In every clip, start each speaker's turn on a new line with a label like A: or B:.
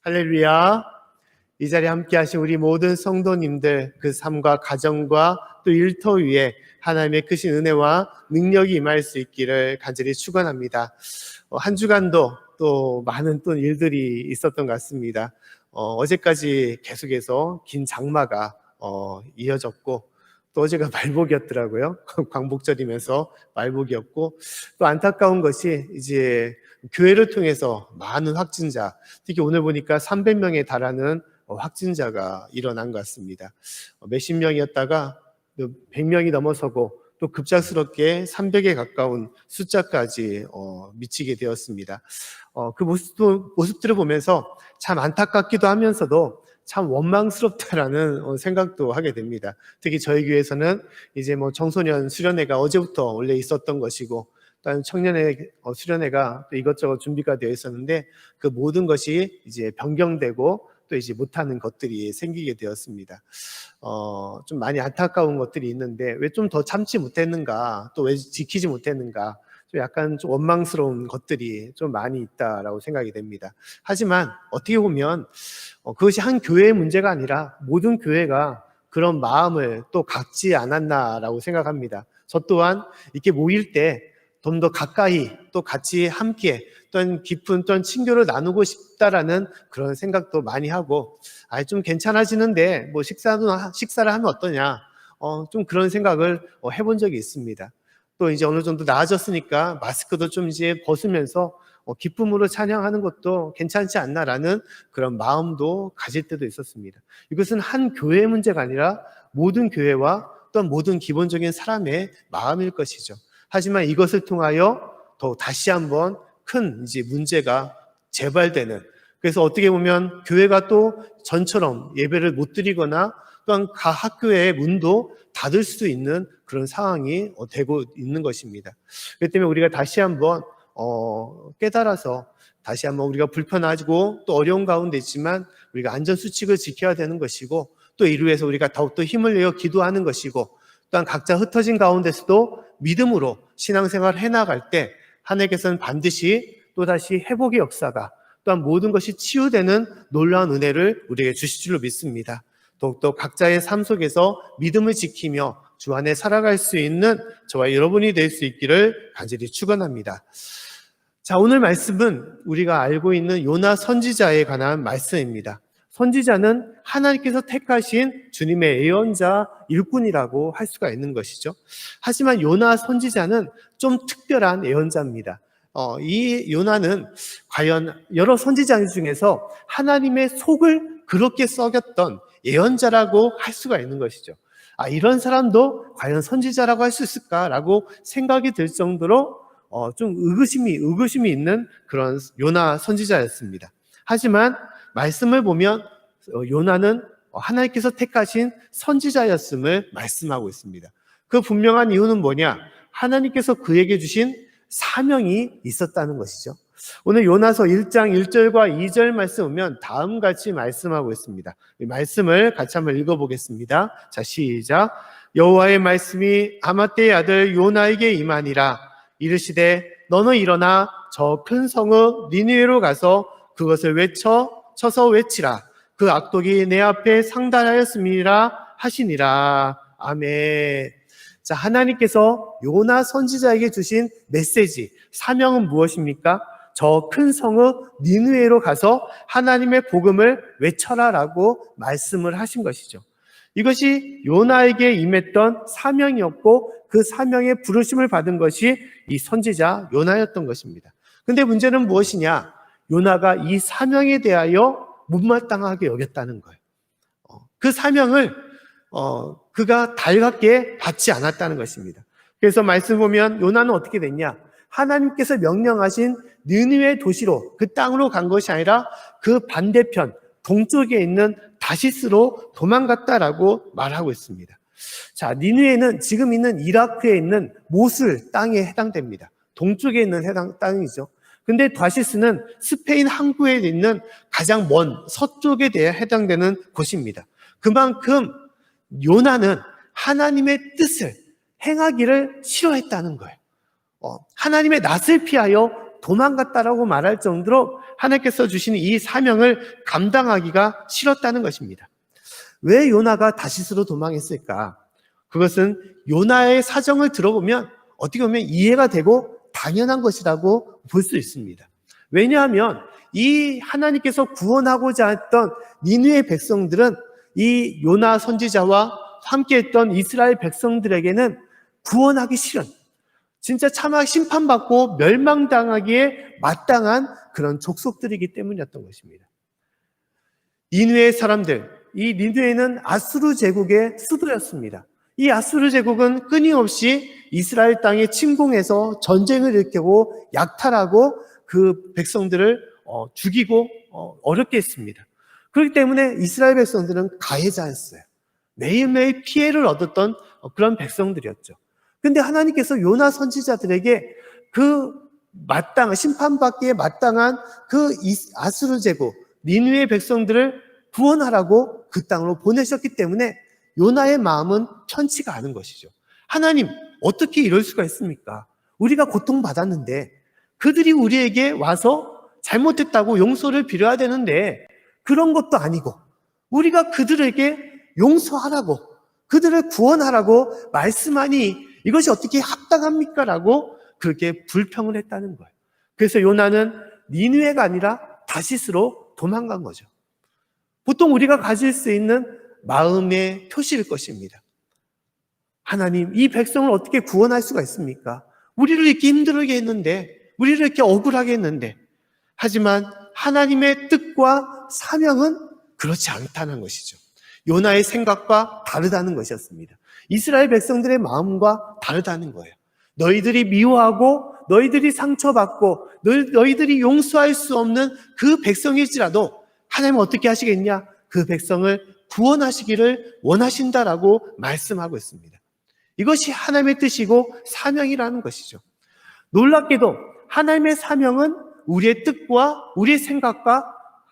A: 할렐루야. 이 자리에 함께 하신 우리 모든 성도님들, 그 삶과 가정과 또 일터 위에 하나님의 크신 은혜와 능력이 임할 수 있기를 간절히 축원합니다. 한 주간도 또 많은 또 일들이 있었던 것 같습니다. 어제까지 계속해서 긴 장마가 이어졌고, 또 어제가 말복이었더라고요. 광복절이면서 말복이었고, 또 안타까운 것이 이제 교회를 통해서 많은 확진자, 특히 오늘 보니까 300명에 달하는 확진자가 일어난 것 같습니다. 몇십 명이었다가 100명이 넘어서고 또 급작스럽게 300에 가까운 숫자까지 미치게 되었습니다. 그 모습들을 보면서 참 안타깝기도 하면서도 참 원망스럽다라는 생각도 하게 됩니다. 특히 저희 교회에서는 이제 청소년 수련회가 어제부터 원래 있었던 것이고, 또한 청년회 수련회가 또 이것저것 준비가 되어 있었는데, 그 모든 것이 이제 변경되고 또 이제 못하는 것들이 생기게 되었습니다. 좀 많이 안타까운 것들이 있는데 왜 좀 더 참지 못했는가, 또 왜 지키지 못했는가, 좀 약간 좀 원망스러운 것들이 좀 많이 있다라고 생각이 됩니다. 하지만 어떻게 보면 그것이 한 교회의 문제가 아니라 모든 교회가 그런 마음을 또 갖지 않았나라고 생각합니다. 저 또한 이렇게 모일 때 좀 더 가까이 또 같이 함께 어떤 깊은 어떤 친교를 나누고 싶다라는 그런 생각도 많이 하고, 좀 괜찮아지는데 식사를 하면 어떠냐, 좀 그런 생각을 해본 적이 있습니다. 또 이제 어느 정도 나아졌으니까 마스크도 좀 이제 벗으면서 기쁨으로 찬양하는 것도 괜찮지 않나라는 그런 마음도 가질 때도 있었습니다. 이것은 한 교회의 문제가 아니라 모든 교회와 또한 모든 기본적인 사람의 마음일 것이죠. 하지만 이것을 통하여 더 다시 한번 큰 이제 문제가 재발되는, 그래서 어떻게 보면 교회가 또 전처럼 예배를 못 드리거나 또한 각 학교의 문도 닫을 수 있는 그런 상황이 되고 있는 것입니다. 그렇기 때문에 우리가 다시 한번 깨달아서 다시 한번 우리가 불편하고 또 어려운 가운데 있지만 우리가 안전수칙을 지켜야 되는 것이고, 또 이를 위해서 우리가 더욱더 힘을 내어 기도하는 것이고, 또한 각자 흩어진 가운데서도 믿음으로 신앙생활을 해나갈 때 하나님께서는 반드시 또다시 회복의 역사가, 또한 모든 것이 치유되는 놀라운 은혜를 우리에게 주실 줄로 믿습니다. 더욱더 각자의 삶 속에서 믿음을 지키며 주 안에 살아갈 수 있는 저와 여러분이 될 수 있기를 간절히 축원합니다. 자, 오늘 말씀은 우리가 알고 있는 요나 선지자에 관한 말씀입니다. 선지자는 하나님께서 택하신 주님의 예언자 일꾼이라고 할 수가 있는 것이죠. 하지만 요나 선지자는 좀 특별한 예언자입니다. 이 요나는 과연 여러 선지자 중에서 하나님의 속을 그렇게 썩였던 예언자라고 할 수가 있는 것이죠. 이런 사람도 과연 선지자라고 할 수 있을까라고 생각이 들 정도로 좀 의구심이 있는 그런 요나 선지자였습니다. 하지만 말씀을 보면 요나는 하나님께서 택하신 선지자였음을 말씀하고 있습니다. 그 분명한 이유는 뭐냐? 하나님께서 그에게 주신 사명이 있었다는 것이죠. 오늘 요나서 1장 1절과 2절 말씀 보면 다음 같이 말씀하고 있습니다. 이 말씀을 같이 한번 읽어보겠습니다. 자, 시작. 여호와의 말씀이 아마떼의 아들 요나에게 임하니라. 이르시되 너는 일어나 저 큰 성읍 니느웨로 가서 그것을 쳐서 외치라. 그 악독이 내 앞에 상달하였음이라 하시니라. 아멘. 자, 하나님께서 요나 선지자에게 주신 메시지, 사명은 무엇입니까? 저 큰 성읍 니느웨로 가서 하나님의 복음을 외쳐라라고 말씀을 하신 것이죠. 이것이 요나에게 임했던 사명이었고, 그 사명의 부르심을 받은 것이 이 선지자 요나였던 것입니다. 근데 문제는 무엇이냐? 요나가 이 사명에 대하여 못마땅하게 여겼다는 거예요. 그 사명을 그가 달갑게 받지 않았다는 것입니다. 그래서 말씀 보면 요나는 어떻게 됐냐? 하나님께서 명령하신 느느웨 도시로, 그 땅으로 간 것이 아니라 그 반대편 동쪽에 있는 다시스로 도망갔다라고 말하고 있습니다. 자, 니느웨는 지금 있는 이라크에 있는 모술 땅에 해당됩니다. 동쪽에 있는 땅이죠. 근데 다시스는 스페인 항구에 있는 가장 먼 서쪽에 대해 해당되는 곳입니다. 그만큼 요나는 하나님의 뜻을 행하기를 싫어했다는 거예요. 하나님의 낯을 피하여 도망갔다라고 말할 정도로 하나님께서 주신 이 사명을 감당하기가 싫었다는 것입니다. 왜 요나가 다시스로 도망했을까? 그것은 요나의 사정을 들어보면 어떻게 보면 이해가 되고 당연한 것이라고 볼 수 있습니다. 왜냐하면 이 하나님께서 구원하고자 했던 니느웨 백성들은 이 요나 선지자와 함께했던 이스라엘 백성들에게는 구원하기 싫은, 진짜 차마 심판받고 멸망당하기에 마땅한 그런 족속들이기 때문이었던 것입니다. 니느웨 사람들, 이 니느웨는 아수르 제국의 수도였습니다. 이 아수르 제국은 끊임없이 이스라엘 땅에 침공해서 전쟁을 일으키고 약탈하고 그 백성들을 죽이고 어렵게 했습니다. 그렇기 때문에 이스라엘 백성들은 가해자였어요. 매일매일 피해를 얻었던 그런 백성들이었죠. 근데 하나님께서 요나 선지자들에게 그 심판받기에 마땅한 그 아수르 제국, 니느웨 백성들을 구원하라고 그 땅으로 보내셨기 때문에 요나의 마음은 편치가 않은 것이죠. 하나님, 어떻게 이럴 수가 있습니까? 우리가 고통받았는데 그들이 우리에게 와서 잘못했다고 용서를 빌어야 되는데 그런 것도 아니고 우리가 그들에게 용서하라고, 그들을 구원하라고 말씀하니 이것이 어떻게 합당합니까? 라고 그렇게 불평을 했다는 거예요. 그래서 요나는 니느웨가 아니라 다시스로 도망간 거죠. 보통 우리가 가질 수 있는 마음의 표시일 것입니다. 하나님, 이 백성을 어떻게 구원할 수가 있습니까? 우리를 이렇게 힘들게 했는데, 우리를 이렇게 억울하게 했는데, 하지만 하나님의 뜻과 사명은 그렇지 않다는 것이죠. 요나의 생각과 다르다는 것이었습니다. 이스라엘 백성들의 마음과 다르다는 거예요. 너희들이 미워하고 너희들이 상처받고 너희들이 용서할 수 없는 그 백성일지라도 하나님은 어떻게 하시겠냐? 그 백성을 구원하시기를 원하신다라고 말씀하고 있습니다. 이것이 하나님의 뜻이고 사명이라는 것이죠. 놀랍게도 하나님의 사명은 우리의 뜻과 우리의 생각과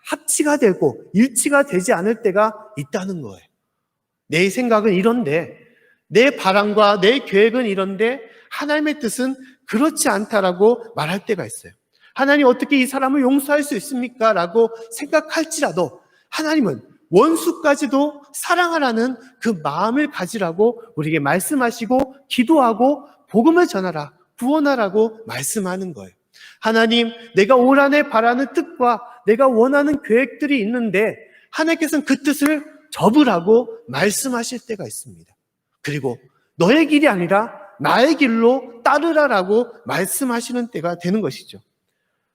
A: 합치가 되고 일치가 되지 않을 때가 있다는 거예요. 내 생각은 이런데, 내 바람과 내 계획은 이런데 하나님의 뜻은 그렇지 않다라고 말할 때가 있어요. 하나님, 어떻게 이 사람을 용서할 수 있습니까? 라고 생각할지라도 하나님은 원수까지도 사랑하라는 그 마음을 가지라고 우리에게 말씀하시고 기도하고 복음을 전하라, 구원하라고 말씀하는 거예요. 하나님, 내가 올 한 해 바라는 뜻과 내가 원하는 계획들이 있는데 하나님께서는 그 뜻을 접으라고 말씀하실 때가 있습니다. 그리고 너의 길이 아니라 나의 길로 따르라라고 말씀하시는 때가 되는 것이죠.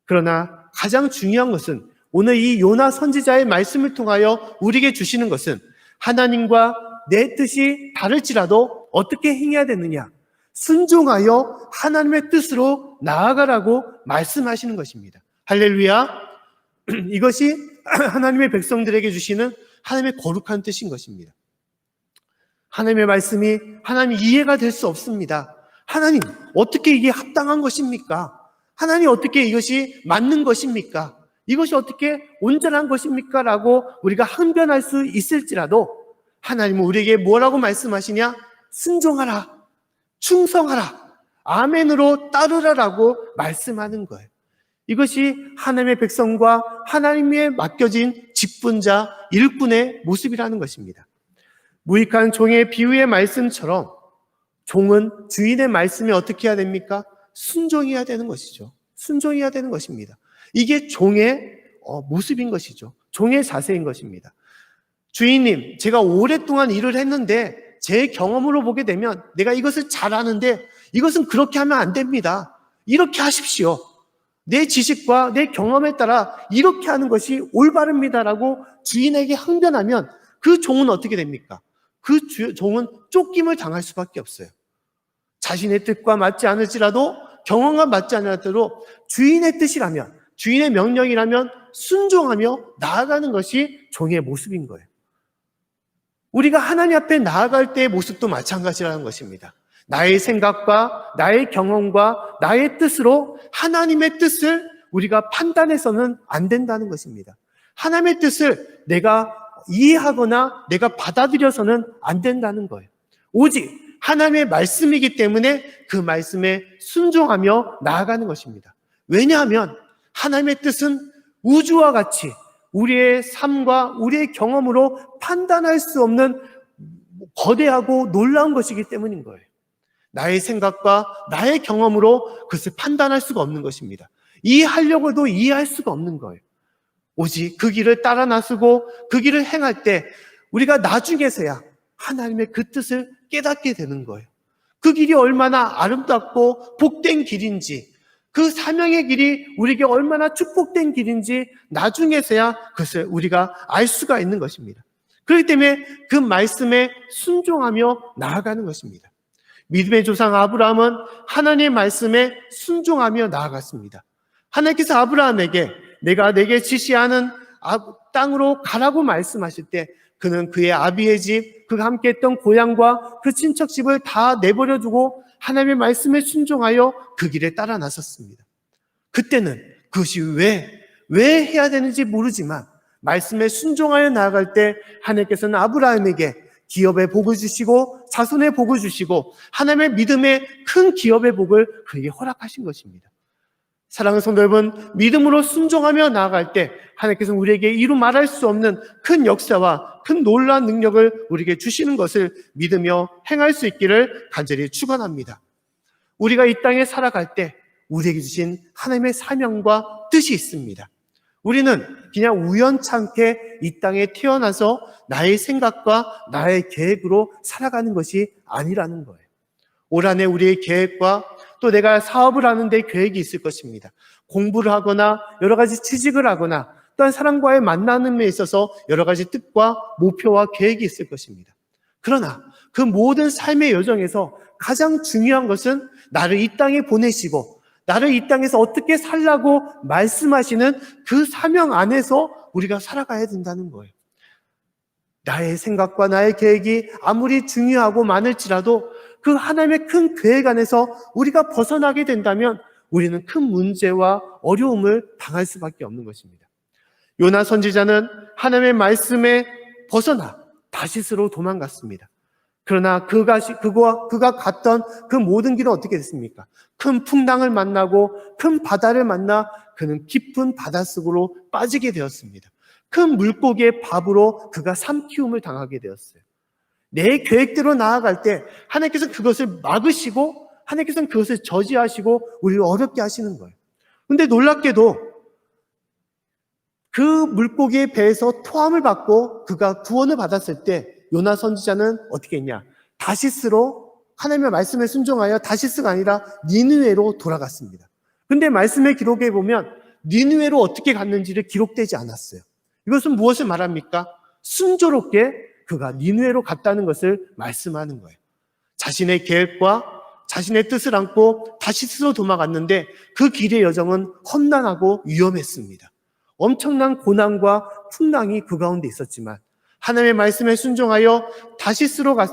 A: 그러나 가장 중요한 것은 오늘 이 요나 선지자의 말씀을 통하여 우리에게 주시는 것은 하나님과 내 뜻이 다를지라도 어떻게 행해야 되느냐? 순종하여 하나님의 뜻으로 나아가라고 말씀하시는 것입니다. 할렐루야! 이것이 하나님의 백성들에게 주시는 하나님의 거룩한 뜻인 것입니다. 하나님의 말씀이 하나님 이해가 될 수 없습니다. 하나님, 어떻게 이게 합당한 것입니까? 하나님, 어떻게 이것이 맞는 것입니까? 이것이 어떻게 온전한 것입니까? 라고 우리가 항변할 수 있을지라도 하나님은 우리에게 뭐라고 말씀하시냐? 순종하라, 충성하라, 아멘으로 따르라라고 말씀하는 거예요. 이것이 하나님의 백성과 하나님의 맡겨진 직분자, 일꾼의 모습이라는 것입니다. 무익한 종의 비유의 말씀처럼 종은 주인의 말씀에 어떻게 해야 됩니까? 순종해야 되는 것이죠. 순종해야 되는 것입니다. 이게 종의 모습인 것이죠. 종의 자세인 것입니다. 주인님, 제가 오랫동안 일을 했는데 제 경험으로 보게 되면 내가 이것을 잘하는데 이것은 그렇게 하면 안 됩니다. 이렇게 하십시오. 내 지식과 내 경험에 따라 이렇게 하는 것이 올바릅니다라고 주인에게 항변하면 그 종은 어떻게 됩니까? 그 종은 쫓김을 당할 수밖에 없어요. 자신의 뜻과 맞지 않을지라도, 경험과 맞지 않을지라도 주인의 뜻이라면, 주인의 명령이라면 순종하며 나아가는 것이 종의 모습인 거예요. 우리가 하나님 앞에 나아갈 때의 모습도 마찬가지라는 것입니다. 나의 생각과 나의 경험과 나의 뜻으로 하나님의 뜻을 우리가 판단해서는 안 된다는 것입니다. 하나님의 뜻을 내가 이해하거나 내가 받아들여서는 안 된다는 거예요. 오직 하나님의 말씀이기 때문에 그 말씀에 순종하며 나아가는 것입니다. 왜냐하면 하나님의 뜻은 우주와 같이 우리의 삶과 우리의 경험으로 판단할 수 없는 거대하고 놀라운 것이기 때문인 거예요. 나의 생각과 나의 경험으로 그것을 판단할 수가 없는 것입니다. 이해하려고 해도 이해할 수가 없는 거예요. 오직 그 길을 따라 나서고 그 길을 행할 때 우리가 나중에서야 하나님의 그 뜻을 깨닫게 되는 거예요. 그 길이 얼마나 아름답고 복된 길인지, 그 사명의 길이 우리에게 얼마나 축복된 길인지 나중에서야 그것을 우리가 알 수가 있는 것입니다. 그렇기 때문에 그 말씀에 순종하며 나아가는 것입니다. 믿음의 조상 아브라함은 하나님의 말씀에 순종하며 나아갔습니다. 하나님께서 아브라함에게 내가 내게 지시하는 땅으로 가라고 말씀하실 때 그는 그의 아비의 집, 그가 함께했던 고향과 그 친척 집을 다 내버려두고 하나님의 말씀에 순종하여 그 길에 따라 나섰습니다. 그때는 그것이 왜 해야 되는지 모르지만 말씀에 순종하여 나아갈 때 하나님께서는 아브라함에게 기업의 복을 주시고 자손의 복을 주시고 하나님의 믿음의 큰 기업의 복을 그에게 허락하신 것입니다. 사랑하는 성도 여러분, 믿음으로 순종하며 나아갈 때 하나님께서는 우리에게 이루 말할 수 없는 큰 역사와 큰 놀라운 능력을 우리에게 주시는 것을 믿으며 행할 수 있기를 간절히 축원합니다. 우리가 이 땅에 살아갈 때 우리에게 주신 하나님의 사명과 뜻이 있습니다. 우리는 그냥 우연찮게 이 땅에 태어나서 나의 생각과 나의 계획으로 살아가는 것이 아니라는 거예요. 올 한 해 우리의 계획과 또 내가 사업을 하는데 계획이 있을 것입니다. 공부를 하거나 여러 가지 취직을 하거나 또한 사람과의 만남에 있어서 여러 가지 뜻과 목표와 계획이 있을 것입니다. 그러나 그 모든 삶의 여정에서 가장 중요한 것은 나를 이 땅에 보내시고 나를 이 땅에서 어떻게 살라고 말씀하시는 그 사명 안에서 우리가 살아가야 된다는 거예요. 나의 생각과 나의 계획이 아무리 중요하고 많을지라도 그 하나님의 큰 계획 안에서 우리가 벗어나게 된다면 우리는 큰 문제와 어려움을 당할 수밖에 없는 것입니다. 요나 선지자는 하나님의 말씀에 벗어나 다시스로 도망갔습니다. 그러나 그가 갔던 그 모든 길은 어떻게 됐습니까? 큰 풍랑을 만나고 큰 바다를 만나 그는 깊은 바닷속으로 빠지게 되었습니다. 큰 물고기의 밥으로 그가 삼키움을 당하게 되었어요. 내 계획대로 나아갈 때 하나님께서는 그것을 막으시고 하나님께서는 그것을 저지하시고 우리를 어렵게 하시는 거예요. 그런데 놀랍게도 그 물고기의 배에서 토함을 받고 그가 구원을 받았을 때 요나 선지자는 어떻게 했냐? 다시스로 하나님의 말씀에 순종하여 다시스가 아니라 니느웨로 돌아갔습니다. 그런데 말씀의 기록에 보면 니느웨로 어떻게 갔는지를 기록되지 않았어요. 이것은 무엇을 말합니까? 순조롭게 그가 니느웨로 갔다는 것을 말씀하는 거예요. 자신의 계획과 자신의 뜻을 안고 다시스로 도망갔는데 그 길의 여정은 험난하고 위험했습니다. 엄청난 고난과 풍랑이 그 가운데 있었지만 하나님의 말씀에 순종하여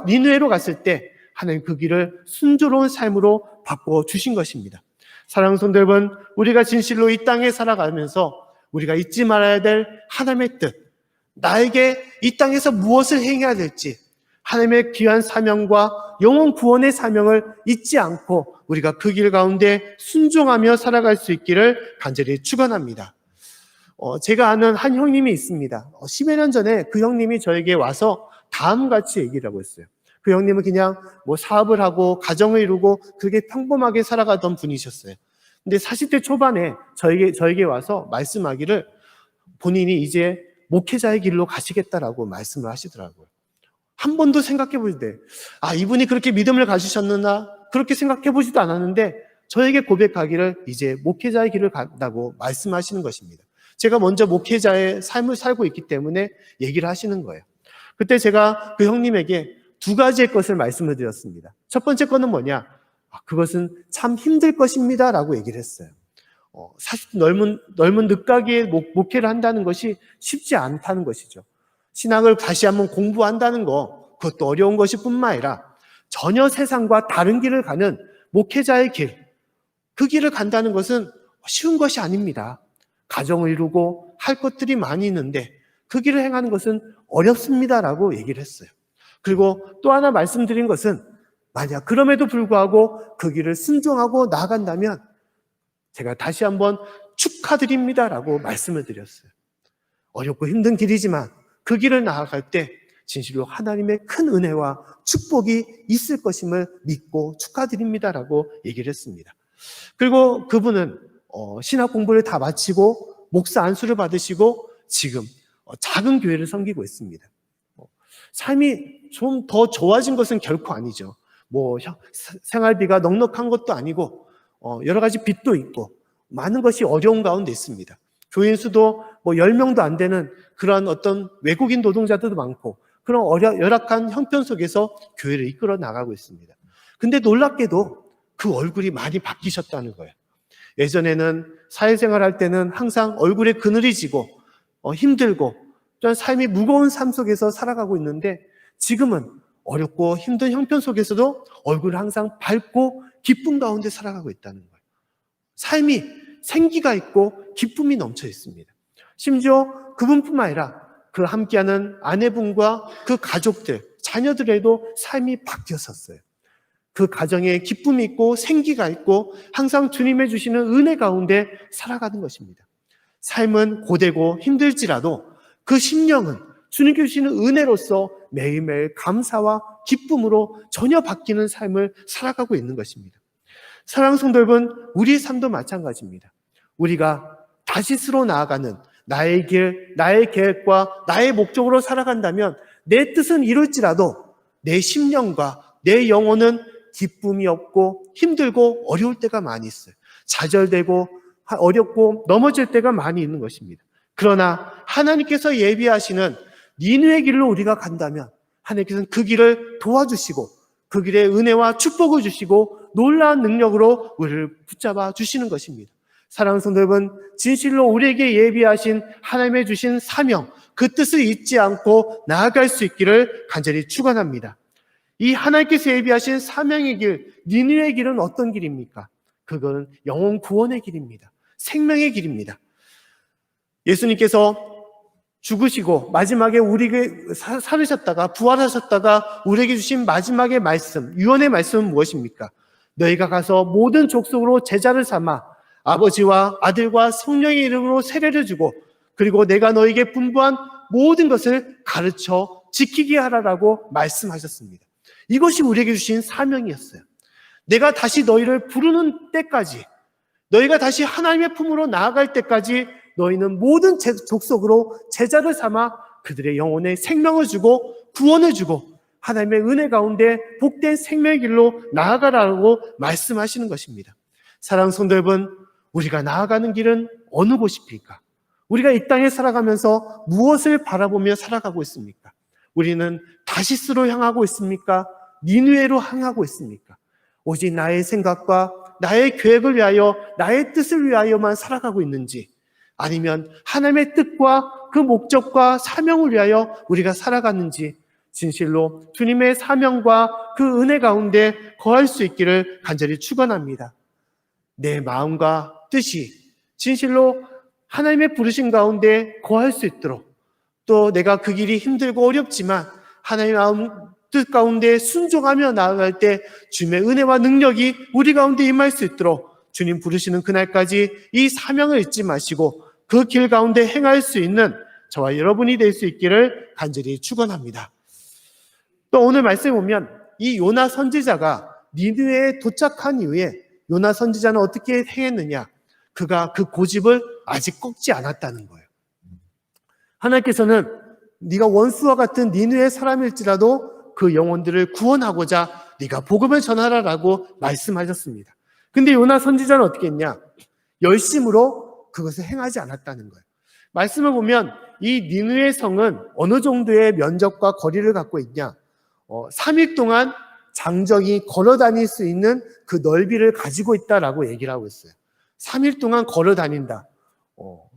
A: 니느웨로 갔을 때 하나님 그 길을 순조로운 삶으로 바꿔주신 것입니다. 사랑하는 성도 여러분, 우리가 진실로 이 땅에 살아가면서 우리가 잊지 말아야 될 하나님의 뜻, 나에게 이 땅에서 무엇을 행해야 될지 하나님의 귀한 사명과 영혼 구원의 사명을 잊지 않고 우리가 그 길 가운데 순종하며 살아갈 수 있기를 간절히 축원합니다. 제가 아는 한 형님이 있습니다. 10여 년 전에 그 형님이 저에게 와서 다음같이 얘기를 하고 있어요. 그 형님은 그냥 사업을 하고 가정을 이루고 그게 평범하게 살아가던 분이셨어요. 근데 40대 초반에 저에게 와서 말씀하기를 본인이 이제 목회자의 길로 가시겠다라고 말씀을 하시더라고요. 한 번도 생각해 보실 때, 이분이 그렇게 믿음을 가지셨느냐 그렇게 생각해 보지도 않았는데 저에게 고백하기를 이제 목회자의 길을 간다고 말씀하시는 것입니다. 제가 먼저 목회자의 삶을 살고 있기 때문에 얘기를 하시는 거예요. 그때 제가 그 형님에게 두 가지의 것을 말씀을 드렸습니다. 첫 번째 거는 뭐냐? 그것은 참 힘들 것입니다 라고 얘기를 했어요. 사실 넓은 늦가기에 목회를 한다는 것이 쉽지 않다는 것이죠. 신앙을 다시 한번 공부한다는 거, 그것도 어려운 것이 뿐만 아니라 전혀 세상과 다른 길을 가는 목회자의 길, 그 길을 간다는 것은 쉬운 것이 아닙니다. 가정을 이루고 할 것들이 많이 있는데 그 길을 행하는 것은 어렵습니다라고 얘기를 했어요. 그리고 또 하나 말씀드린 것은 만약 그럼에도 불구하고 그 길을 순종하고 나아간다면 제가 다시 한번 축하드립니다라고 말씀을 드렸어요. 어렵고 힘든 길이지만 그 길을 나아갈 때 진실로 하나님의 큰 은혜와 축복이 있을 것임을 믿고 축하드립니다라고 얘기를 했습니다. 그리고 그분은 신학 공부를 다 마치고 목사 안수를 받으시고 지금 작은 교회를 섬기고 있습니다. 삶이 좀 더 좋아진 것은 결코 아니죠. 생활비가 넉넉한 것도 아니고 여러 가지 빚도 있고 많은 것이 어려운 가운데 있습니다. 교인 수도 10명도 안 되는 그런 어떤 외국인 노동자들도 많고 그런 열악한 형편 속에서 교회를 이끌어 나가고 있습니다. 근데 놀랍게도 그 얼굴이 많이 바뀌셨다는 거예요. 예전에는 사회생활 할 때는 항상 얼굴에 그늘이 지고 힘들고 좀 삶이 무거운 삶 속에서 살아가고 있는데 지금은 어렵고 힘든 형편 속에서도 얼굴을 항상 밝고 기쁨 가운데 살아가고 있다는 거예요. 삶이 생기가 있고 기쁨이 넘쳐 있습니다. 심지어 그분뿐만 아니라 그 함께하는 아내분과 그 가족들, 자녀들에도 삶이 바뀌었었어요. 그 가정에 기쁨이 있고 생기가 있고 항상 주님의 주시는 은혜 가운데 살아가는 것입니다. 삶은 고되고 힘들지라도 그 심령은 주님께 주시는 은혜로서 매일매일 감사와 기쁨으로 전혀 바뀌는 삶을 살아가고 있는 것입니다. 사랑하는 성도 여러분, 우리의 삶도 마찬가지입니다. 우리가 다시스로 나아가는 나의 길, 나의 계획과 나의 목적으로 살아간다면 내 뜻은 이룰지라도 내 심령과 내 영혼은 기쁨이 없고 힘들고 어려울 때가 많이 있어요. 좌절되고 어렵고 넘어질 때가 많이 있는 것입니다. 그러나 하나님께서 예비하시는 니느의 길로 우리가 간다면 하나님께서는 그 길을 도와주시고 그 길에 은혜와 축복을 주시고 놀라운 능력으로 우리를 붙잡아 주시는 것입니다. 사랑하는 성도 여러분, 진실로 우리에게 예비하신 하나님의 주신 사명, 그 뜻을 잊지 않고 나아갈 수 있기를 간절히 축원합니다. 이 하나님께서 예비하신 사명의 길, 니느의 길은 어떤 길입니까? 그건 영혼 구원의 길입니다. 생명의 길입니다. 예수님께서 죽으시고 마지막에 우리에게 살으셨다가 부활하셨다가 우리에게 주신 마지막의 말씀, 유언의 말씀은 무엇입니까? 너희가 가서 모든 족속으로 제자를 삼아 아버지와 아들과 성령의 이름으로 세례를 주고 그리고 내가 너희에게 분부한 모든 것을 가르쳐 지키게 하라라고 말씀하셨습니다. 이것이 우리에게 주신 사명이었어요. 내가 다시 너희를 부르는 때까지, 너희가 다시 하나님의 품으로 나아갈 때까지 너희는 모든 족속으로 제자를 삼아 그들의 영혼에 생명을 주고 구원을 주고 하나님의 은혜 가운데 복된 생명의 길로 나아가라고 말씀하시는 것입니다. 사랑하는 성도 여러분, 우리가 나아가는 길은 어느 곳입니까? 우리가 이 땅에 살아가면서 무엇을 바라보며 살아가고 있습니까? 우리는 다시스로 향하고 있습니까? 니느웨로 향하고 있습니까? 오직 나의 생각과 나의 계획을 위하여 나의 뜻을 위하여만 살아가고 있는지 아니면 하나님의 뜻과 그 목적과 사명을 위하여 우리가 살아갔는지 진실로 주님의 사명과 그 은혜 가운데 거할 수 있기를 간절히 축원합니다. 내 마음과 뜻이 진실로 하나님의 부르심 가운데 거할 수 있도록 또 내가 그 길이 힘들고 어렵지만 하나님의 마음 뜻 가운데 순종하며 나아갈 때 주님의 은혜와 능력이 우리 가운데 임할 수 있도록 주님 부르시는 그날까지 이 사명을 잊지 마시고 그 길 가운데 행할 수 있는 저와 여러분이 될 수 있기를 간절히 축원합니다. 또 오늘 말씀에 보면 이 요나 선지자가 니느웨에 도착한 이후에 요나 선지자는 어떻게 행했느냐? 그가 그 고집을 아직 꺾지 않았다는 거예요. 하나님께서는 네가 원수와 같은 니느웨 사람일지라도 그 영혼들을 구원하고자 네가 복음을 전하라라고 말씀하셨습니다. 근데 요나 선지자는 어떻게 했냐? 열심으로 그것을 행하지 않았다는 거예요. 말씀을 보면 이 니느웨 성은 어느 정도의 면적과 거리를 갖고 있냐? 3일 동안 장정이 걸어 다닐 수 있는 그 넓이를 가지고 있다라고 얘기를 하고 있어요. 3일 동안 걸어 다닌다.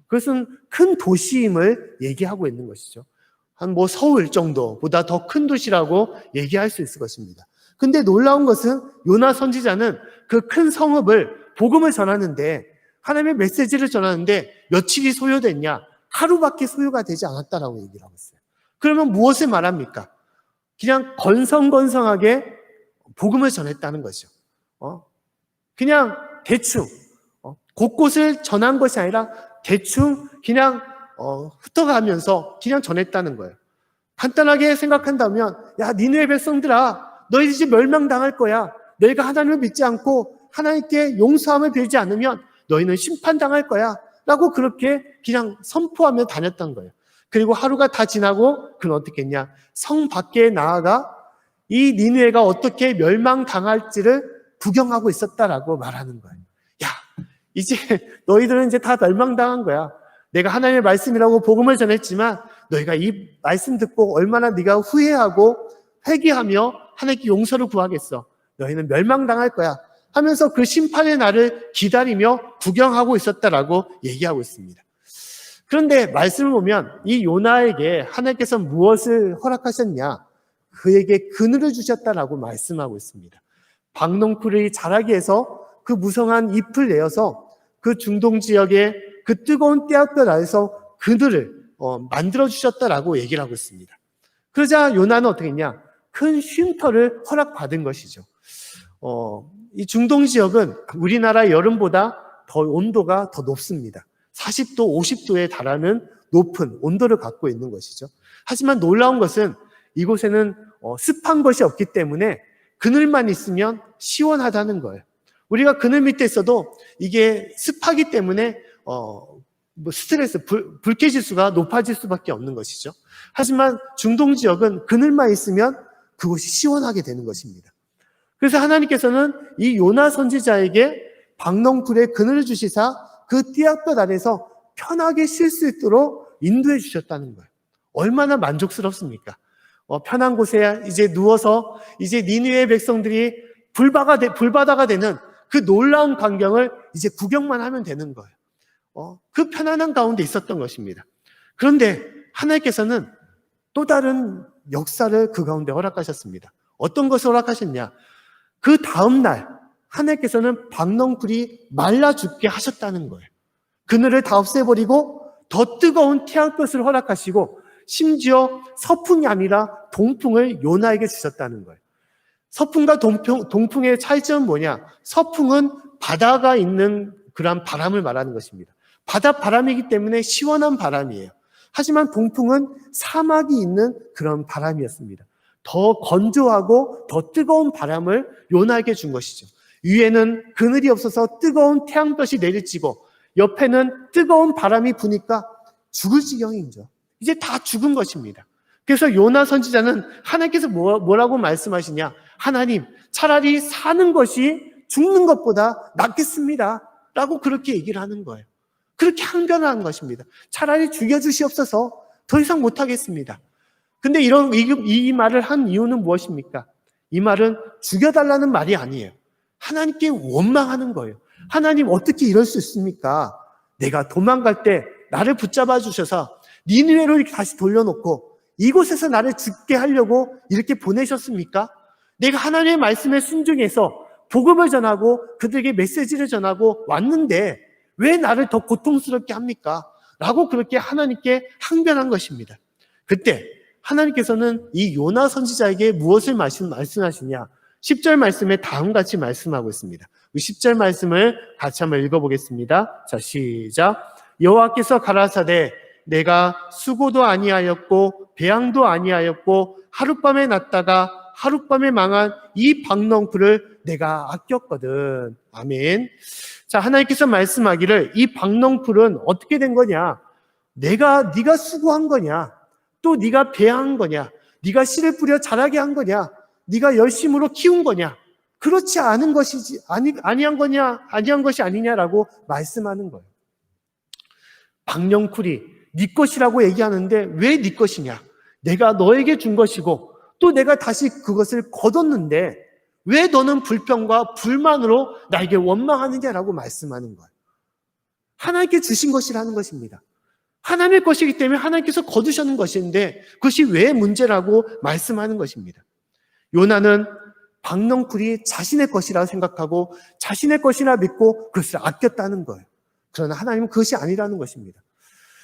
A: 그것은 큰 도시임을 얘기하고 있는 것이죠. 한 서울 정도보다 더 큰 도시라고 얘기할 수 있을 것입니다. 근데 놀라운 것은 요나 선지자는 그 큰 성읍을 복음을 전하는데 하나님의 메시지를 전하는데 며칠이 소요됐냐? 하루밖에 소요가 되지 않았다라고 얘기를 하고 있어요. 그러면 무엇을 말합니까? 그냥 건성건성하게 복음을 전했다는 거죠. 그냥 대충 곳곳을 전한 것이 아니라 대충 그냥 흩어가면서 그냥 전했다는 거예요. 간단하게 생각한다면, 야, 니느웨 백성들아, 너희들 이제 멸망당할 거야. 너희가 하나님을 믿지 않고 하나님께 용서함을 빌지 않으면 너희는 심판당할 거야. 라고 그렇게 그냥 선포하며 다녔던 거예요. 그리고 하루가 다 지나고 그는 어떻게 했냐? 성 밖에 나아가 이 니느웨가 어떻게 멸망당할지를 구경하고 있었다라고 말하는 거예요. 야, 이제 너희들은 이제 다 멸망당한 거야. 내가 하나님의 말씀이라고 복음을 전했지만 너희가 이 말씀 듣고 얼마나 네가 후회하고 회개하며 하나님께 용서를 구하겠어. 너희는 멸망당할 거야. 하면서 그 심판의 날을 기다리며 구경하고 있었다라고 얘기하고 있습니다. 그런데 말씀을 보면 이 요나에게 하나님께서 무엇을 허락하셨냐? 그에게 그늘을 주셨다라고 말씀하고 있습니다. 박농풀이 자라게 해서 그 무성한 잎을 내어서 그 중동 지역의 그 뜨거운 떼약볕 아래서 그늘을 만들어 주셨다라고 얘기를 하고 있습니다. 그러자 요나는 어떻게 했냐? 큰 쉼터를 허락받은 것이죠. 이 중동 지역은 우리나라 여름보다 더 온도가 더 높습니다. 40도, 50도에 달하는 높은 온도를 갖고 있는 것이죠. 하지만 놀라운 것은 이곳에는 습한 것이 없기 때문에 그늘만 있으면 시원하다는 거예요. 우리가 그늘 밑에 있어도 이게 습하기 때문에 스트레스, 불쾌지수가 높아질 수밖에 없는 것이죠. 하지만 중동 지역은 그늘만 있으면 그곳이 시원하게 되는 것입니다. 그래서 하나님께서는 이 요나 선지자에게 박농풀에 그늘을 주시사 그 띠약볕 아래서 편하게 쉴 수 있도록 인도해 주셨다는 거예요. 얼마나 만족스럽습니까? 편한 곳에 이제 누워서 이제 니느웨 백성들이 불바다가 되는 그 놀라운 광경을 이제 구경만 하면 되는 거예요. 그 편안한 가운데 있었던 것입니다. 그런데 하나님께서는 또 다른 역사를 그 가운데 허락하셨습니다. 어떤 것을 허락하셨냐? 그 다음 날 하나님께서는 박농풀이 말라 죽게 하셨다는 거예요. 그늘을 다 없애버리고 더 뜨거운 태양볕을 허락하시고 심지어 서풍이 아니라 동풍을 요나에게 주셨다는 거예요. 서풍과 동풍의 차이점은 뭐냐? 서풍은 바다가 있는 그런 바람을 말하는 것입니다. 바다 바람이기 때문에 시원한 바람이에요. 하지만 동풍은 사막이 있는 그런 바람이었습니다. 더 건조하고 더 뜨거운 바람을 요나에게 준 것이죠. 위에는 그늘이 없어서 뜨거운 태양볕이 내리치고 옆에는 뜨거운 바람이 부니까 죽을 지경이죠. 이제 다 죽은 것입니다. 그래서 요나 선지자는 하나님께서 뭐라고 말씀하시냐? 하나님, 차라리 사는 것이 죽는 것보다 낫겠습니다. 라고 그렇게 얘기를 하는 거예요. 그렇게 항변하는 것입니다. 차라리 죽여주시옵소서. 더 이상 못하겠습니다. 근데 이 말을 한 이유는 무엇입니까? 이 말은 죽여달라는 말이 아니에요. 하나님께 원망하는 거예요. 하나님 어떻게 이럴 수 있습니까? 내가 도망갈 때 나를 붙잡아 주셔서 니느웨로 이렇게 다시 돌려놓고 이곳에서 나를 죽게 하려고 이렇게 보내셨습니까? 내가 하나님의 말씀에 순종해서 복음을 전하고 그들에게 메시지를 전하고 왔는데 왜 나를 더 고통스럽게 합니까? 라고 그렇게 하나님께 항변한 것입니다. 그때 하나님께서는 이 요나 선지자에게 무엇을 말씀하시냐? 10절 말씀에 다음과 같이 말씀하고 있습니다. 10절 말씀을 같이 한번 읽어보겠습니다. 자, 시작. 여호와께서 가라사대 내가 수고도 아니하였고 배양도 아니하였고 하룻밤에 났다가 하룻밤에 망한 이 박농풀을 내가 아꼈거든. 아멘. 자, 하나님께서 말씀하기를 이 박농풀은 어떻게 된 거냐? 네가 수고한 거냐? 또 네가 배양한 거냐? 네가 씨를 뿌려 자라게 한 거냐? 네가 열심으로 키운 거냐? 그렇지 않은 것이지 아니한 것이 아니냐라고 말씀하는 거예요. 박농풀이 네 것이라고 얘기하는데 왜 네 것이냐? 내가 너에게 준 것이고 또 내가 다시 그것을 거뒀는데 왜 너는 불평과 불만으로 나에게 원망하느냐라고 말씀하는 거예요. 하나님께 주신 것이라는 것입니다. 하나님의 것이기 때문에 하나님께서 거두셨는 것인데 그것이 왜 문제라고 말씀하는 것입니다. 요나는 박농풀이 자신의 것이라 생각하고 자신의 것이라 믿고 그것을 아꼈다는 거예요. 그러나 하나님은 그것이 아니라는 것입니다.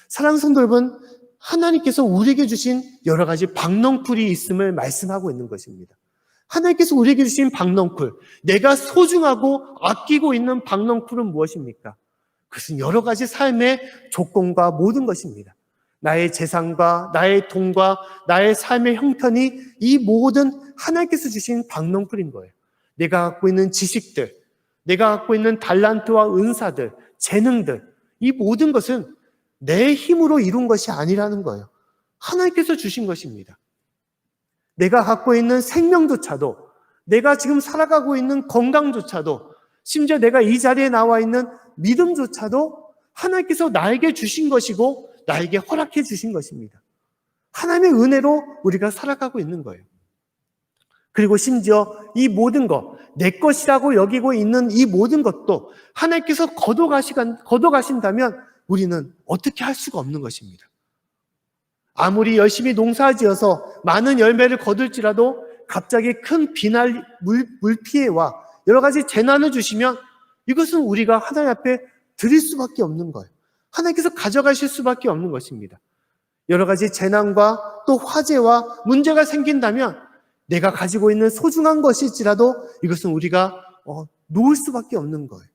A: 사랑하는 성도 여러분, 하나님께서 우리에게 주신 여러 가지 박농풀이 있음을 말씀하고 있는 것입니다. 하나님께서 우리에게 주신 박농풀, 내가 소중하고 아끼고 있는 박농풀은 무엇입니까? 그것은 여러 가지 삶의 조건과 모든 것입니다. 나의 재산과 나의 돈과 나의 삶의 형편이 이 모든 하나님께서 주신 박농풀인 거예요. 내가 갖고 있는 지식들, 내가 갖고 있는 달란트와 은사들, 재능들, 이 모든 것은 내 힘으로 이룬 것이 아니라는 거예요. 하나님께서 주신 것입니다. 내가 갖고 있는 생명조차도, 내가 지금 살아가고 있는 건강조차도, 심지어 내가 이 자리에 나와 있는 믿음조차도 하나님께서 나에게 주신 것이고 나에게 허락해 주신 것입니다. 하나님의 은혜로 우리가 살아가고 있는 거예요. 그리고 심지어 이 모든 것, 내 것이라고 여기고 있는 이 모든 것도 하나님께서 거둬가신다면 우리는 어떻게 할 수가 없는 것입니다. 아무리 열심히 농사지어서 많은 열매를 거둘지라도 갑자기 큰 비날, 물피해와 여러 가지 재난을 주시면 이것은 우리가 하나님 앞에 드릴 수밖에 없는 거예요. 하나님께서 가져가실 수밖에 없는 것입니다. 여러 가지 재난과 또 화재와 문제가 생긴다면 내가 가지고 있는 소중한 것일지라도 이것은 우리가 놓을 수밖에 없는 거예요.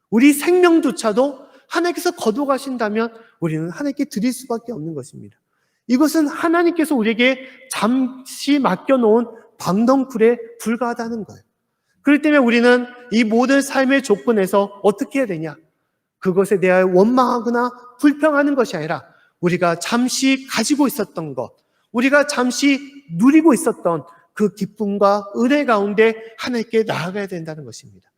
A: 우리 생명조차도 하나님께서 거둬가신다면 우리는 하나님께 드릴 수밖에 없는 것입니다. 이것은 하나님께서 우리에게 잠시 맡겨놓은 방덩굴에 불과하다는 거예요. 그렇기 때문에 우리는 이 모든 삶의 조건에서 어떻게 해야 되냐? 그것에 대하여 원망하거나 불평하는 것이 아니라 우리가 잠시 가지고 있었던 것, 우리가 잠시 누리고 있었던 그 기쁨과 은혜 가운데 하나님께 나아가야 된다는 것입니다.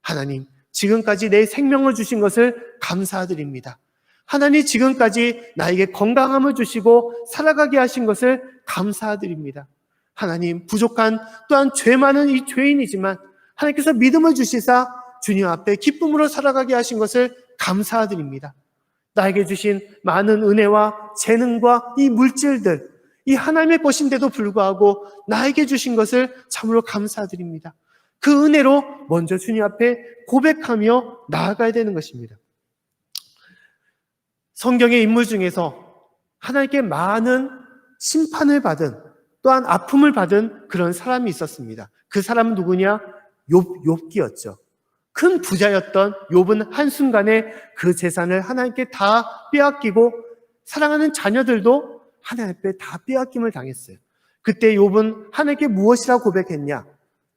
A: 하나님, 지금까지 내 생명을 주신 것을 감사드립니다. 하나님, 지금까지 나에게 건강함을 주시고 살아가게 하신 것을 감사드립니다. 하나님, 부족한 또한 죄 많은 이 죄인이지만 하나님께서 믿음을 주시사 주님 앞에 기쁨으로 살아가게 하신 것을 감사드립니다. 나에게 주신 많은 은혜와 재능과 이 물질들, 이 하나님의 것인데도 불구하고 나에게 주신 것을 참으로 감사드립니다. 그 은혜로 먼저 주님 앞에 고백하며 나아가야 되는 것입니다. 성경의 인물 중에서 하나님께 많은 심판을 받은, 또한 아픔을 받은 그런 사람이 있었습니다. 그 사람은 누구냐? 욥기였죠. 큰 부자였던 욥은 한순간에 그 재산을 하나님께 다 빼앗기고 사랑하는 자녀들도 하나님 앞에 다 빼앗김을 당했어요. 그때 욥은 하나님께 무엇이라고 고백했냐?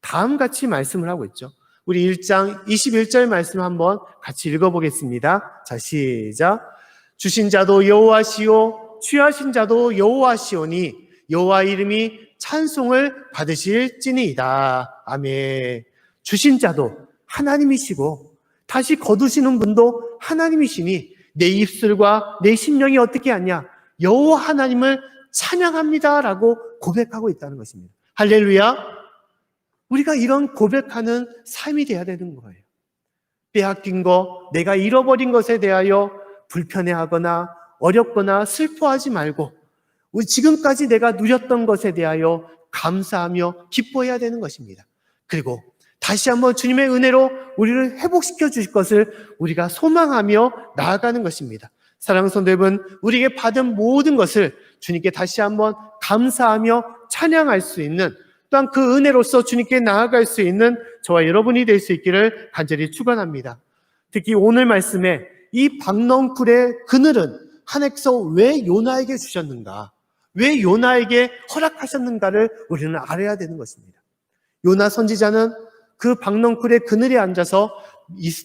A: 다음같이 말씀을 하고 있죠. 우리 1장 21절 말씀 한번 같이 읽어보겠습니다. 자, 시작. 주신 자도 여호와시오, 취하신 자도 여호와시오니 여호와 이름이 찬송을 받으실지니이다. 아멘. 주신 자도 하나님이시고 다시 거두시는 분도 하나님이시니 내 입술과 내 심령이 어떻게 하냐? 여호와 하나님을 찬양합니다라고 고백하고 있다는 것입니다. 할렐루야. 우리가 이런 고백하는 삶이 돼야 되는 거예요. 빼앗긴 것, 내가 잃어버린 것에 대하여 불편해하거나 어렵거나 슬퍼하지 말고 우리 지금까지 내가 누렸던 것에 대하여 감사하며 기뻐해야 되는 것입니다. 그리고 다시 한번 주님의 은혜로 우리를 회복시켜 주실 것을 우리가 소망하며 나아가는 것입니다. 사랑하는 성도 여러분, 우리에게 받은 모든 것을 주님께 다시 한번 감사하며 찬양할 수 있는, 또한 그 은혜로서 주님께 나아갈 수 있는 저와 여러분이 될 수 있기를 간절히 축원합니다. 특히 오늘 말씀에 이 박넝쿨의 그늘은 하나님께서 왜 요나에게 주셨는가, 왜 요나에게 허락하셨는가를 우리는 알아야 되는 것입니다. 요나 선지자는 그 박넝쿨의 그늘에 앉아서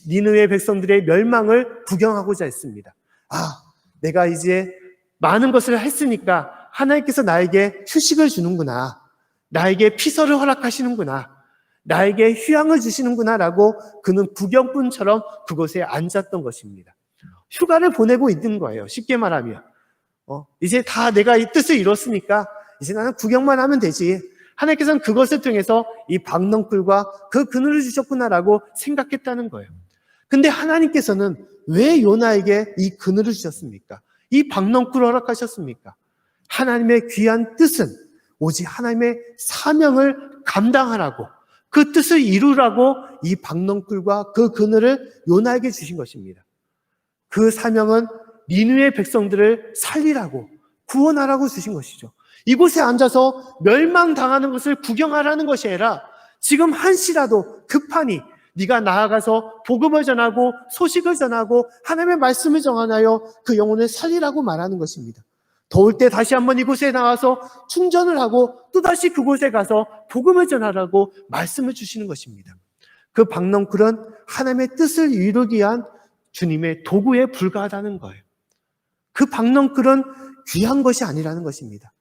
A: 니느웨 백성들의 멸망을 구경하고자 했습니다. 내가 이제 많은 것을 했으니까 하나님께서 나에게 휴식을 주는구나, 나에게 피서를 허락하시는구나, 나에게 휴양을 주시는구나 라고 그는 구경꾼처럼 그곳에 앉았던 것입니다. 휴가를 보내고 있는 거예요. 쉽게 말하면 이제 다 내가 이 뜻을 이뤘으니까 이제 나는 구경만 하면 되지. 하나님께서는 그것을 통해서 이 박넝쿨과 그 그늘을 주셨구나라고 생각했다는 거예요. 근데 하나님께서는 왜 요나에게 이 그늘을 주셨습니까? 이 박넝쿨을 허락하셨습니까? 하나님의 귀한 뜻은 오직 하나님의 사명을 감당하라고, 그 뜻을 이루라고 이 박넝쿨과 그 그늘을 요나에게 주신 것입니다. 그 사명은 니느웨 백성들을 살리라고, 구원하라고 주신 것이죠. 이곳에 앉아서 멸망당하는 것을 구경하라는 것이 아니라 지금 한시라도 급하니 네가 나아가서 복음을 전하고 소식을 전하고 하나님의 말씀을 전하여 그 영혼을 살리라고 말하는 것입니다. 더울 때 다시 한번 이곳에 나와서 충전을 하고 또다시 그곳에 가서 복음을 전하라고 말씀을 주시는 것입니다. 그 박넝쿨은 하나님의 뜻을 이루기 위한 주님의 도구에 불과하다는 거예요. 그 박넝쿨은 귀한 것이 아니라는 것입니다.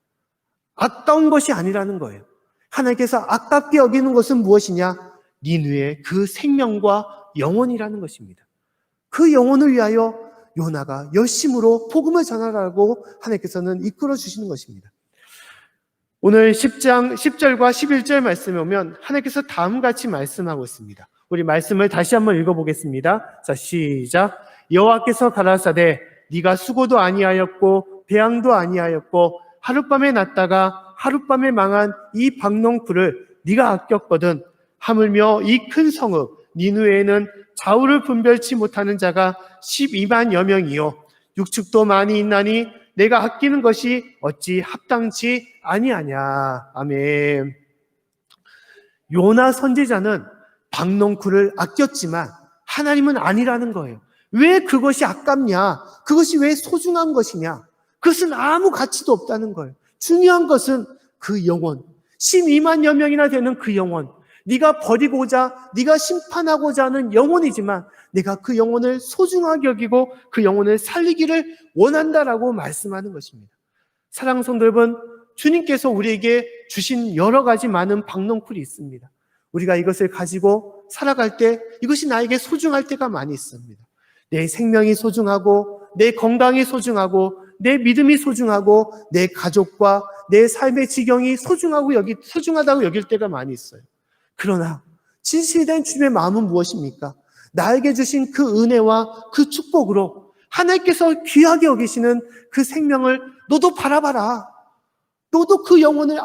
A: 아까운 것이 아니라는 거예요. 하나님께서 아깝게 여기는 것은 무엇이냐? 니느웨의 그 생명과 영혼이라는 것입니다. 그 영혼을 위하여 요나가 열심으로 복음을 전하라고 하나님께서는 이끌어 주시는 것입니다. 오늘 10장 10절과 11절 말씀에 오면 하나님께서 다음같이 말씀하고 있습니다. 우리 말씀을 다시 한번 읽어보겠습니다. 자, 시작. 여호와께서 가라사대 네가 수고도 아니하였고 배양도 아니하였고 하룻밤에 났다가 하룻밤에 망한 이 박넝쿨을 네가 아꼈거든. 하물며 이 큰 성읍 니느웨에는 좌우를 분별치 못하는 자가 12만여 명이요 육축도 많이 있나니 내가 아끼는 것이 어찌 합당치 아니하냐. 아멘. 요나 선지자는 박넝쿨을 아꼈지만 하나님은 아니라는 거예요. 왜 그것이 아깝냐? 그것이 왜 소중한 것이냐? 그것은 아무 가치도 없다는 거예요. 중요한 것은 그 영혼, 12만여 명이나 되는 그 영혼, 네가 버리고자, 네가 심판하고자 하는 영혼이지만 내가 그 영혼을 소중하게 여기고 그 영혼을 살리기를 원한다라고 말씀하는 것입니다. 사랑하는 성도 여러분, 주님께서 우리에게 주신 여러 가지 많은 박넝쿨이 있습니다. 우리가 이것을 가지고 살아갈 때 이것이 나에게 소중할 때가 많이 있습니다. 내 생명이 소중하고 내 건강이 소중하고 내 믿음이 소중하고 내 가족과 내 삶의 지경이 소중하다고 여길 때가 많이 있어요. 그러나 진실된 주님의 마음은 무엇입니까? 나에게 주신 그 은혜와 그 축복으로 하나님께서 귀하게 여기시는 그 생명을 너도 바라봐라. 너도 그 영혼을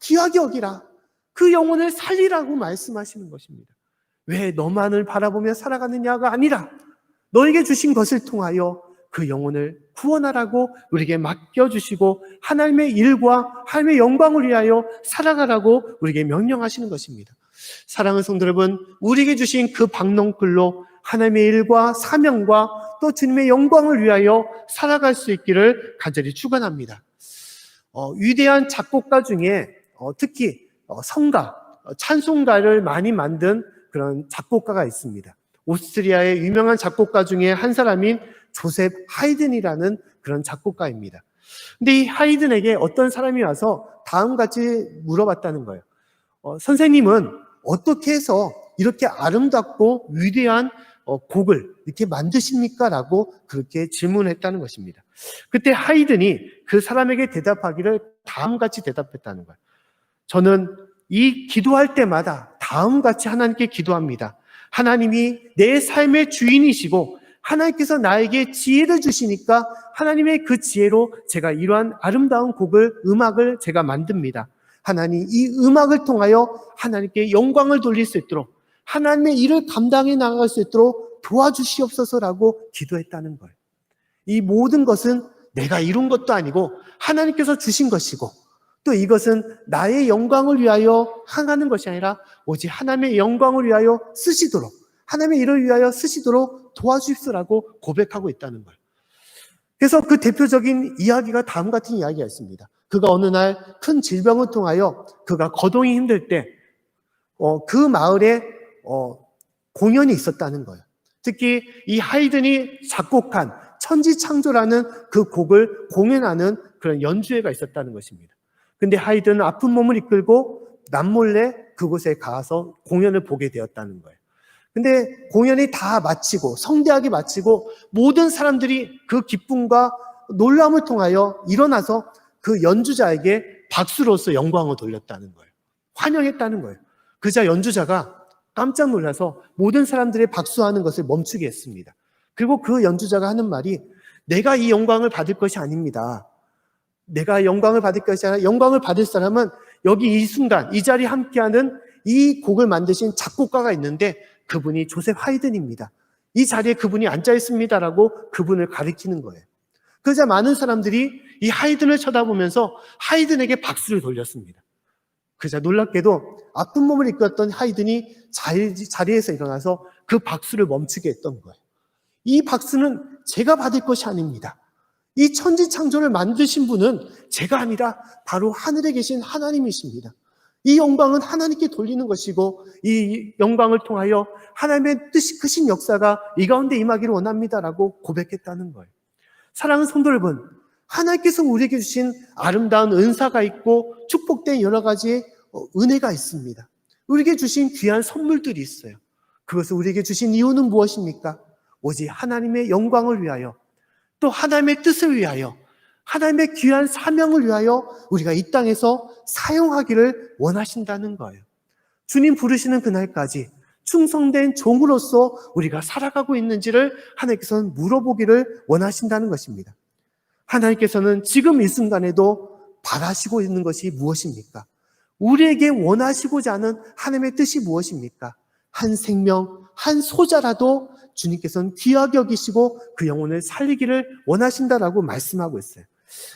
A: 귀하게 여기라. 그 영혼을 살리라고 말씀하시는 것입니다. 왜 너만을 바라보며 살아가느냐가 아니라 너에게 주신 것을 통하여 그 영혼을 구원하라고 우리에게 맡겨주시고 하나님의 일과 하나님의 영광을 위하여 살아가라고 우리에게 명령하시는 것입니다. 사랑하는 성도 여러분, 우리에게 주신 그 박넝쿨로 하나님의 일과 사명과 또 주님의 영광을 위하여 살아갈 수 있기를 간절히 축원합니다. 위대한 작곡가 중에 특히 성가, 찬송가를 많이 만든 그런 작곡가가 있습니다. 오스트리아의 유명한 작곡가 중에 한 사람인 조셉 하이든이라는 그런 작곡가입니다. 근데 이 하이든에게 어떤 사람이 와서 다음같이 물어봤다는 거예요. 선생님은 어떻게 해서 이렇게 아름답고 위대한 곡을 이렇게 만드십니까? 라고 그렇게 질문했다는 것입니다. 그때 하이든이 그 사람에게 대답하기를 다음같이 대답했다는 거예요. 저는 이 기도할 때마다 다음같이 하나님께 기도합니다. 하나님이 내 삶의 주인이시고 하나님께서 나에게 지혜를 주시니까 하나님의 그 지혜로 제가 이러한 아름다운 음악을 제가 만듭니다. 하나님, 이 음악을 통하여 하나님께 영광을 돌릴 수 있도록 하나님의 일을 감당해 나갈 수 있도록 도와주시옵소서라고 기도했다는 거예요. 이 모든 것은 내가 이룬 것도 아니고 하나님께서 주신 것이고 또 이것은 나의 영광을 위하여 향하는 것이 아니라 오직 하나님의 영광을 위하여 쓰시도록 하나님의 일을 위하여 쓰시도록 도와주십시오라고 고백하고 있다는 거예요. 그래서 그 대표적인 이야기가 다음 같은 이야기가 있습니다. 그가 어느 날 큰 질병을 통하여 그가 거동이 힘들 때 그 마을에 공연이 있었다는 거예요. 특히 이 하이든이 작곡한 천지창조라는 그 곡을 공연하는 그런 연주회가 있었다는 것입니다. 근데 하이든은 아픈 몸을 이끌고 남몰래 그곳에 가서 공연을 보게 되었다는 거예요. 근데 공연이 다 마치고 성대하게 마치고 모든 사람들이 그 기쁨과 놀라움을 통하여 일어나서 그 연주자에게 박수로서 영광을 돌렸다는 거예요. 환영했다는 거예요. 그자 연주자가 깜짝 놀라서 모든 사람들의 박수하는 것을 멈추게 했습니다. 그리고 그 연주자가 하는 말이 내가 이 영광을 받을 것이 아닙니다. 내가 영광을 받을 것이 아니라 영광을 받을 사람은 여기 이 순간 이 자리에 함께하는 이 곡을 만드신 작곡가가 있는데 그분이 조셉 하이든입니다. 이 자리에 그분이 앉아 있습니다라고 그분을 가리키는 거예요. 그러자 많은 사람들이 이 하이든을 쳐다보면서 하이든에게 박수를 돌렸습니다. 그자 놀랍게도 아픈 몸을 이끌었던 하이든이 자리에서 일어나서 그 박수를 멈추게 했던 거예요. 이 박수는 제가 받을 것이 아닙니다. 이 천지창조를 만드신 분은 제가 아니라 바로 하늘에 계신 하나님이십니다. 이 영광은 하나님께 돌리는 것이고 이 영광을 통하여 하나님의 뜻이 크신 역사가 이 가운데 임하기를 원합니다라고 고백했다는 거예요. 사랑하는 성도 여러분, 하나님께서 우리에게 주신 아름다운 은사가 있고 축복된 여러 가지 은혜가 있습니다. 우리에게 주신 귀한 선물들이 있어요. 그것을 우리에게 주신 이유는 무엇입니까? 오직 하나님의 영광을 위하여, 또 하나님의 뜻을 위하여, 하나님의 귀한 사명을 위하여 우리가 이 땅에서 사용하기를 원하신다는 거예요. 주님 부르시는 그날까지 충성된 종으로서 우리가 살아가고 있는지를 하나님께서는 물어보기를 원하신다는 것입니다. 하나님께서는 지금 이 순간에도 바라시고 있는 것이 무엇입니까? 우리에게 원하시고자 하는 하나님의 뜻이 무엇입니까? 한 생명, 한 소자라도 주님께서는 귀하게 여기시고 그 영혼을 살리기를 원하신다라고 말씀하고 있어요.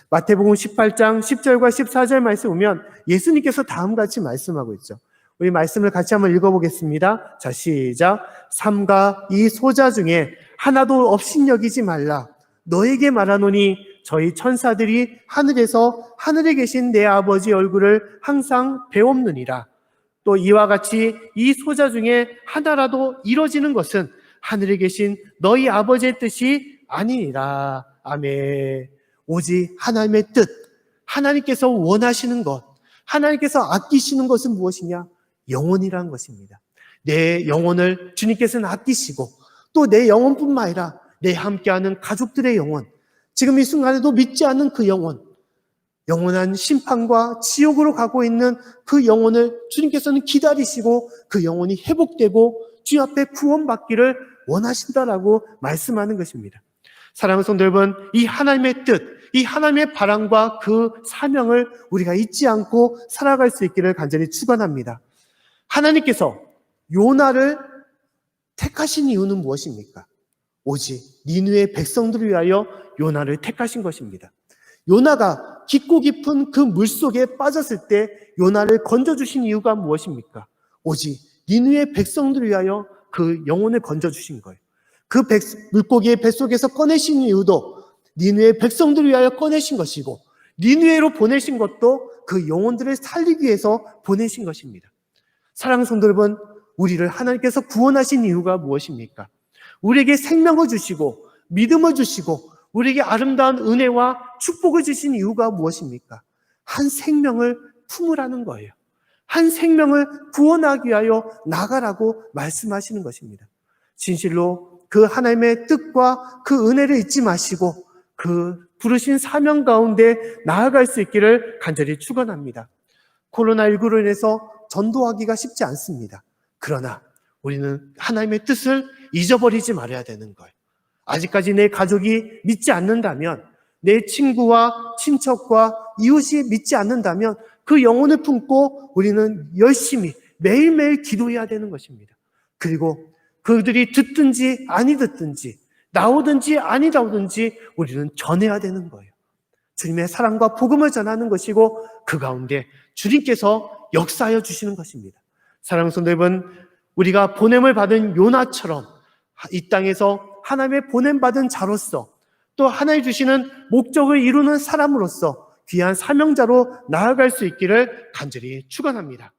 A: 마태복음 18장 10절과 14절 말씀 보면 예수님께서 다음같이 말씀하고 있죠. 우리 말씀을 같이 한번 읽어보겠습니다. 자, 시작. 삼가 이 소자 중에 하나도 업신여기지 말라. 너에게 말하노니 저희 천사들이 하늘에서 하늘에 계신 내 아버지 얼굴을 항상 배옵느니라. 또 이와 같이 이 소자 중에 하나라도 이뤄지는 것은 하늘에 계신 너희 아버지의 뜻이 아니니라. 아멘. 오직 하나님의 뜻, 하나님께서 원하시는 것, 하나님께서 아끼시는 것은 무엇이냐? 영혼이라는 것입니다. 내 영혼을 주님께서는 아끼시고 또 내 영혼뿐만 아니라 내 함께하는 가족들의 영혼, 지금 이 순간에도 믿지 않는 그 영혼, 영원한 심판과 지옥으로 가고 있는 그 영혼을 주님께서는 기다리시고 그 영혼이 회복되고 주님 앞에 구원받기를 원하신다라고 말씀하는 것입니다. 사랑하는 성도 여러분, 이 하나님의 뜻, 이 하나님의 바람과 그 사명을 우리가 잊지 않고 살아갈 수 있기를 간절히 축원합니다. 하나님께서 요나를 택하신 이유는 무엇입니까? 오직 니느웨 백성들을 위하여 요나를 택하신 것입니다. 요나가 깊고 깊은 그 물속에 빠졌을 때 요나를 건져주신 이유가 무엇입니까? 오직 니느웨 백성들을 위하여 그 영혼을 건져주신 거예요. 그 물고기의 뱃속에서 꺼내신 이유도 니느웨 백성들을 위하여 꺼내신 것이고 니느웨로 보내신 것도 그 영혼들을 살리기 위해서 보내신 것입니다. 사랑하는 성도 여러분, 우리를 하나님께서 구원하신 이유가 무엇입니까? 우리에게 생명을 주시고 믿음을 주시고 우리에게 아름다운 은혜와 축복을 주신 이유가 무엇입니까? 한 생명을 품으라는 거예요. 한 생명을 구원하기 위하여 나가라고 말씀하시는 것입니다. 진실로 그 하나님의 뜻과 그 은혜를 잊지 마시고 그 부르신 사명 가운데 나아갈 수 있기를 간절히 축원합니다. 코로나19로 인해서 전도하기가 쉽지 않습니다. 그러나 우리는 하나님의 뜻을 잊어버리지 말아야 되는 거예요. 아직까지 내 가족이 믿지 않는다면, 내 친구와 친척과 이웃이 믿지 않는다면 그 영혼을 품고 우리는 열심히 매일매일 기도해야 되는 것입니다. 그리고 그들이 듣든지 아니 듣든지 나오든지 아니 나오든지 우리는 전해야 되는 거예요. 주님의 사랑과 복음을 전하는 것이고 그 가운데 주님께서 역사하여 주시는 것입니다. 사랑하는 성도 여러분, 우리가 보냄을 받은 요나처럼 이 땅에서 하나님의 보냄받은 자로서 또 하나님 주시는 목적을 이루는 사람으로서 귀한 사명자로 나아갈 수 있기를 간절히 축원합니다.